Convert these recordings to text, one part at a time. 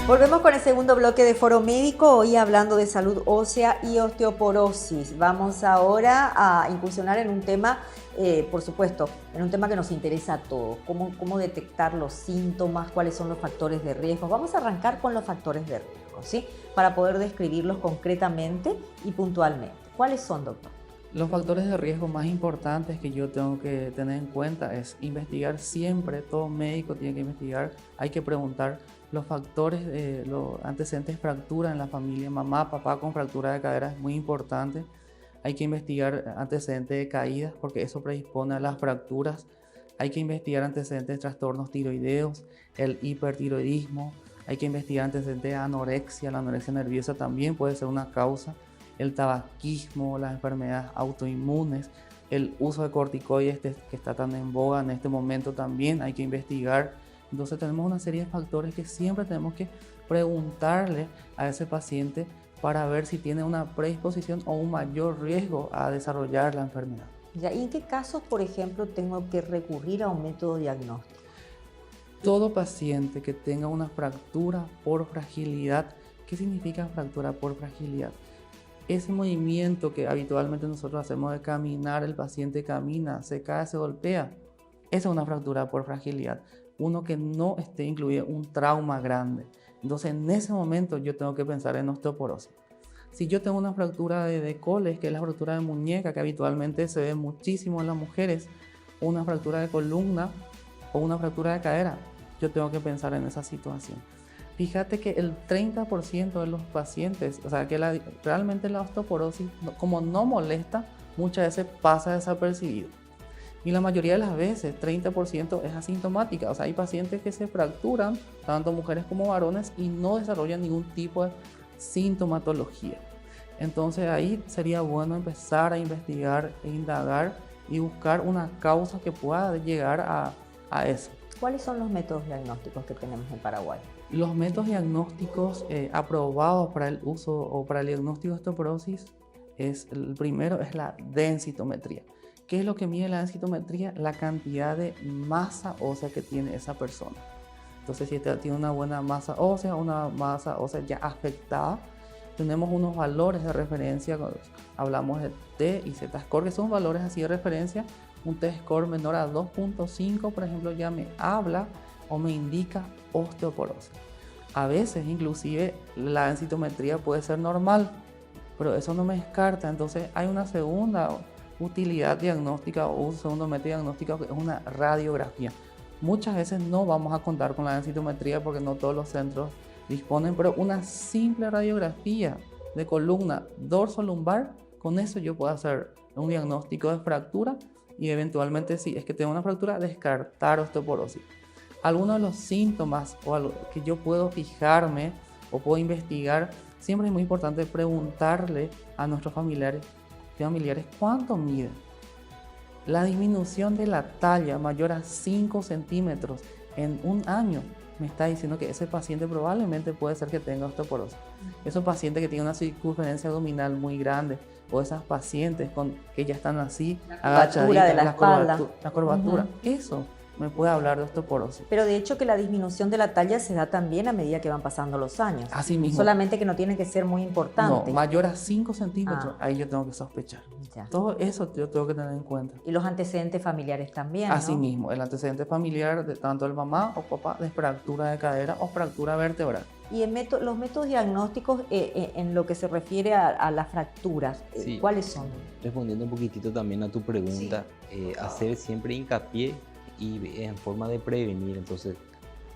Volvemos con el segundo bloque de Foro Médico, hoy hablando de salud ósea y osteoporosis. Vamos ahora a incursionar en un tema, por supuesto, en un tema que nos interesa a todos. Cómo detectar los síntomas, cuáles son los factores de riesgo. Vamos a arrancar con los factores de riesgo, ¿sí? Para poder describirlos concretamente y puntualmente. ¿Cuáles son, doctor? Los factores de riesgo más importantes que yo tengo que tener en cuenta es investigar siempre, todo médico tiene que investigar, hay que preguntar los factores, los antecedentes de fractura en la familia, mamá, papá con fractura de cadera es muy importante. Hay que investigar antecedentes de caídas porque eso predispone a las fracturas. Hay que investigar antecedentes de trastornos tiroideos, el hipertiroidismo. Hay que investigar antecedentes de anorexia, la anorexia nerviosa también puede ser una causa. El tabaquismo, las enfermedades autoinmunes, el uso de corticoides que está tan en boga en este momento también hay que investigar. Entonces tenemos una serie de factores que siempre tenemos que preguntarle a ese paciente para ver si tiene una predisposición o un mayor riesgo a desarrollar la enfermedad. ¿Y en qué casos, por ejemplo, tengo que recurrir a un método diagnóstico? Todo paciente que tenga una fractura por fragilidad, ¿qué significa fractura por fragilidad? Ese movimiento que habitualmente nosotros hacemos de caminar, el paciente camina, se cae, se golpea, esa es una fractura por fragilidad. Uno que no esté incluido un trauma grande. Entonces en ese momento yo tengo que pensar en osteoporosis. Si yo tengo una fractura de coles, que es la fractura de muñeca, que habitualmente se ve muchísimo en las mujeres, o una fractura de columna o una fractura de cadera, yo tengo que pensar en esa situación. Fíjate que el 30% de los pacientes, o sea que realmente la osteoporosis, como no molesta, muchas veces pasa desapercibido. Y la mayoría de las veces, 30% es asintomática. O sea, hay pacientes que se fracturan, tanto mujeres como varones, y no desarrollan ningún tipo de sintomatología. Entonces ahí sería bueno empezar a investigar e indagar y buscar una causa que pueda llegar a eso. ¿Cuáles son los métodos diagnósticos que tenemos en Paraguay? Los métodos diagnósticos aprobados para el uso o para el diagnóstico de osteoporosis, el primero es la densitometría. ¿Qué es lo que mide la densitometría? La cantidad de masa ósea que tiene esa persona. Entonces, si tiene una buena masa ósea ya afectada, tenemos unos valores de referencia, hablamos de T y Z-score, que son valores así de referencia. Un T-score menor a 2.5, por ejemplo, ya me habla o me indica osteoporosis. A veces, inclusive, la densitometría puede ser normal, pero eso no me descarta. Entonces, hay una segunda utilidad diagnóstica o un segundo método diagnóstico que es una radiografía. Muchas veces no vamos a contar con la densitometría porque no todos los centros disponen, pero una simple radiografía de columna dorso-lumbar, con eso yo puedo hacer un diagnóstico de fractura y eventualmente, si es que tengo una fractura, descartar osteoporosis. Algunos de los síntomas que yo puedo fijarme o puedo investigar, siempre es muy importante preguntarle a nuestros familiares cuánto miden. La disminución de la talla mayor a 5 centímetros en un año me está diciendo que ese paciente probablemente puede ser que tenga osteoporosis. Esos pacientes que tienen una circunferencia abdominal muy grande o esas pacientes que ya están así agachaditas, de la espalda, la curvatura, eso me puede hablar de osteoporosis. Pero de hecho que la disminución de la talla se da también a medida que van pasando los años. Así mismo. Solamente que no tiene que ser muy importante. No, mayor a 5 centímetros, ahí yo tengo que sospechar. Ya. Todo eso yo tengo que tener en cuenta. Y los antecedentes familiares también, ¿no? Así mismo, el antecedente familiar de tanto el mamá o papá de fractura de cadera o fractura vertebral. Y los métodos diagnósticos en lo que se refiere a las fracturas, Sí. ¿cuáles son? Respondiendo un poquitito también a tu pregunta, hacer siempre hincapié y en forma de prevenir. Entonces,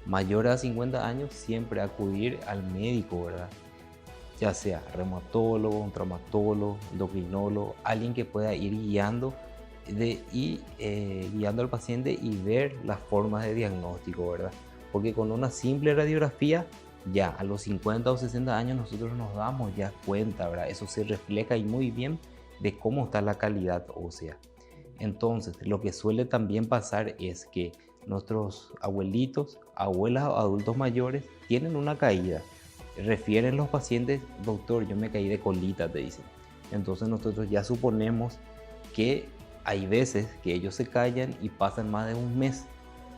mayor a 50 años, siempre acudir al médico, ¿verdad? Ya sea reumatólogo, un traumatólogo, endocrinólogo, alguien que pueda ir guiando guiando al paciente y ver las formas de diagnóstico, ¿verdad? Porque con una simple radiografía, ya a los 50 o 60 años nosotros nos damos ya cuenta, ¿verdad? Eso se refleja y muy bien de cómo está la calidad ósea. Entonces, lo que suele también pasar es que nuestros abuelitos, abuelas o adultos mayores tienen una caída. Refieren los pacientes, doctor, yo me caí de colita, te dicen. Entonces nosotros ya suponemos que hay veces que ellos se callan y pasan más de un mes,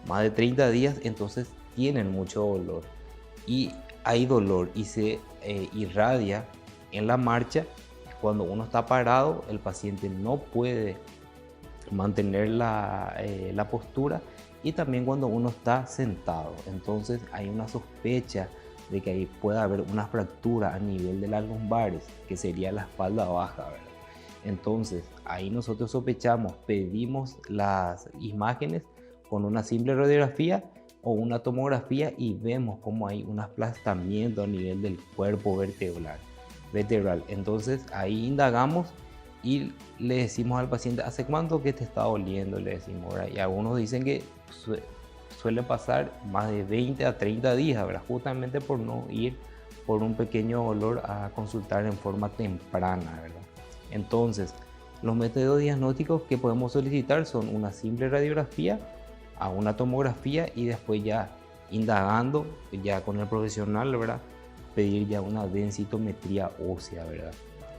más de 30 días, entonces tienen mucho dolor. Y hay dolor y se irradia en la marcha, cuando uno está parado, el paciente no puede mantener la postura, y también cuando uno está sentado. Entonces hay una sospecha de que ahí pueda haber una fractura a nivel de las lumbares, que sería la espalda baja, ¿verdad? Entonces ahí nosotros sospechamos, pedimos las imágenes con una simple radiografía o una tomografía y vemos cómo hay un aplastamiento a nivel del cuerpo vertebral. Entonces ahí indagamos y le decimos al paciente, ¿hace cuánto que te está doliendo? Le decimos, ¿verdad? Y algunos dicen que suele pasar más de 20 a 30 días, ¿verdad? Justamente por no ir por un pequeño dolor a consultar en forma temprana, ¿verdad? Entonces, los métodos diagnósticos que podemos solicitar son una simple radiografía, a una tomografía, y después ya indagando ya con el profesional, ¿verdad? Pedir ya una densitometría ósea, ¿verdad?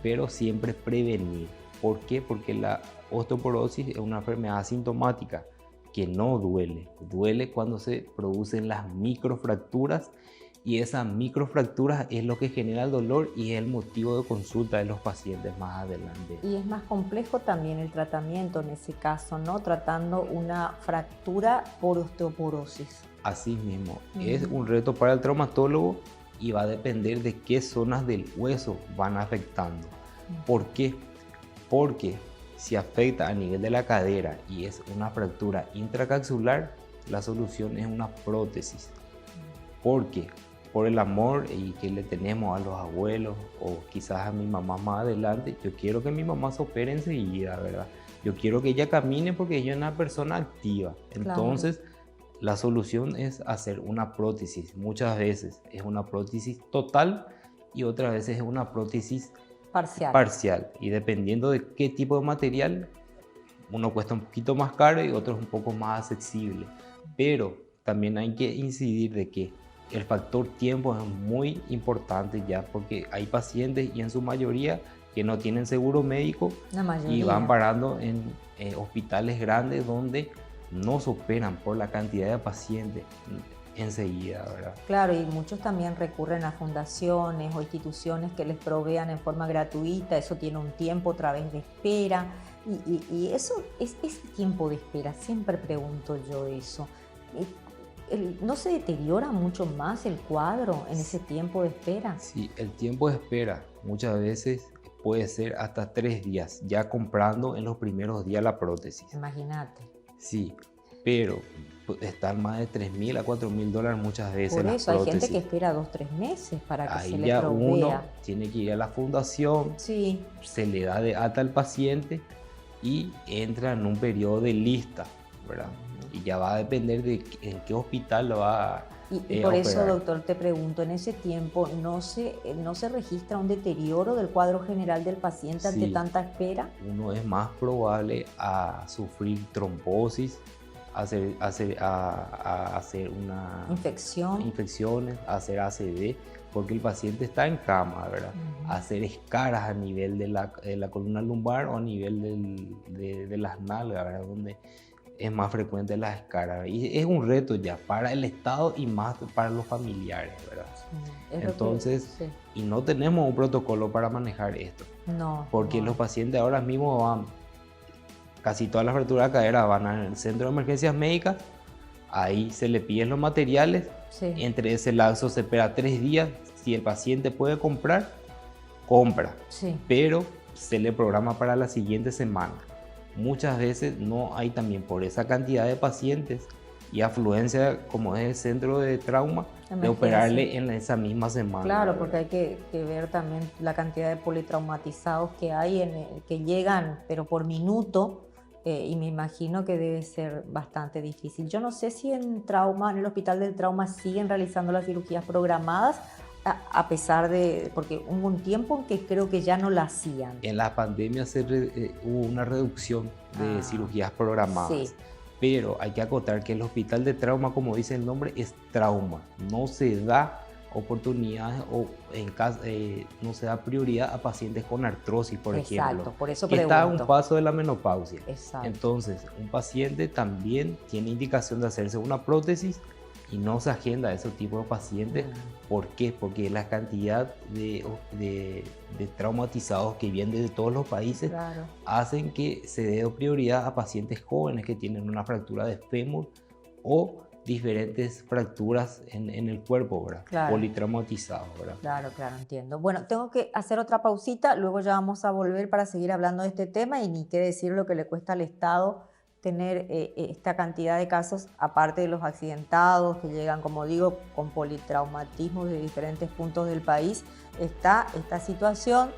Pero siempre prevenir. ¿Por qué? Porque la osteoporosis es una enfermedad asintomática que no duele. Duele cuando se producen las microfracturas, y esas microfracturas es lo que genera el dolor y es el motivo de consulta de los pacientes más adelante. Y es más complejo también el tratamiento en ese caso, ¿no? Tratando una fractura por osteoporosis. Así mismo, es un reto para el traumatólogo y va a depender de qué zonas del hueso van afectando. ¿Por qué? Porque si afecta a nivel de la cadera y es una fractura intracapsular, la solución es una prótesis. Porque por el amor y que le tenemos a los abuelos o quizás a mi mamá más adelante, yo quiero que mi mamá se opere enseguida, ¿verdad? Yo quiero que ella camine porque ella es una persona activa. Entonces, la solución es hacer una prótesis. Muchas veces es una prótesis total y otras veces es una prótesis parcial. Y dependiendo de qué tipo de material, uno cuesta un poquito más caro y otro es un poco más accesible. Pero también hay que incidir de que el factor tiempo es muy importante ya, porque hay pacientes y en su mayoría que no tienen seguro médico y van parando en hospitales grandes donde no se operan por la cantidad de pacientes enseguida, ¿verdad? Claro, y muchos también recurren a fundaciones o instituciones que les provean en forma gratuita. Eso tiene un tiempo otra vez de espera, y eso es ese tiempo de espera. Siempre pregunto yo eso. ¿No se deteriora mucho más el cuadro en ese tiempo de espera? Sí, el tiempo de espera muchas veces puede ser hasta 3 días, ya comprando en los primeros días la prótesis. Imagínate. Sí, pero están más de $3.000 a $4.000 muchas veces. Por eso las hay gente prótesis. que espera 2-3 meses para que Ahí se le ya provea. uno tiene que ir a la fundación, Sí. se le da de alta al paciente y entra en un periodo de lista, ¿verdad? Y ya va a depender de en qué hospital lo va a Y por eso, operar. doctor, te pregunto, en ese tiempo no se registra un deterioro del cuadro general del paciente ante Sí. tanta espera. Uno es más probable a sufrir trombosis, a hacer una infecciones, a hacer ACV, porque el paciente está en cama, ¿verdad? Hacer escaras a nivel de la columna lumbar o a nivel de las nalgas, ¿verdad? Donde es más frecuente las escaras. Y es un reto ya para el Estado y más para los familiares, ¿verdad? Entonces, y no tenemos un protocolo para manejar esto. No. Porque los pacientes ahora mismo van, casi todas las fracturas de cadera van al centro de emergencias médicas, ahí se le piden los materiales, entre ese lapso se espera 3 días, si el paciente puede comprar, compra, pero se le programa para la siguiente semana. Muchas veces no hay también por esa cantidad de pacientes y afluencia como es el centro de trauma, de operarle en esa misma semana. Claro, ¿verdad? porque hay que ver también la cantidad de politraumatizados que hay, que llegan, pero por minuto, y me imagino que debe ser bastante difícil. Yo no sé si en el Hospital del Trauma siguen realizando las cirugías programadas, a pesar de, porque hubo un tiempo en que creo que ya no la hacían. En la pandemia hubo una reducción de cirugías programadas. Sí. Pero hay que acotar que el hospital de trauma, como dice el nombre, es trauma. No se da oportunidades o no se da prioridad a pacientes con artrosis, por ejemplo. Exacto, por eso que pregunto. está a un paso de la menopausia. Exacto. Entonces, un paciente también tiene indicación de hacerse una prótesis y no se agenda a esos tipos de pacientes. ¿Por qué? Porque la cantidad de traumatizados que vienen de todos los países hacen que se dé prioridad a pacientes jóvenes que tienen una fractura de fémur o diferentes fracturas en el cuerpo, ¿verdad? Politraumatizados, ¿verdad? Claro, entiendo. Bueno, tengo que hacer otra pausita, luego ya vamos a volver para seguir hablando de este tema y ni qué decir lo que le cuesta al Estado tener esta cantidad de casos, aparte de los accidentados que llegan, como digo, con politraumatismos de diferentes puntos del país. Está esta situación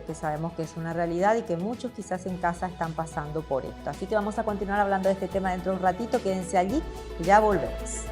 que sabemos que es una realidad y que muchos quizás en casa están pasando por esto. Así que vamos a continuar hablando de este tema dentro de un ratito. Quédense allí y ya volvemos.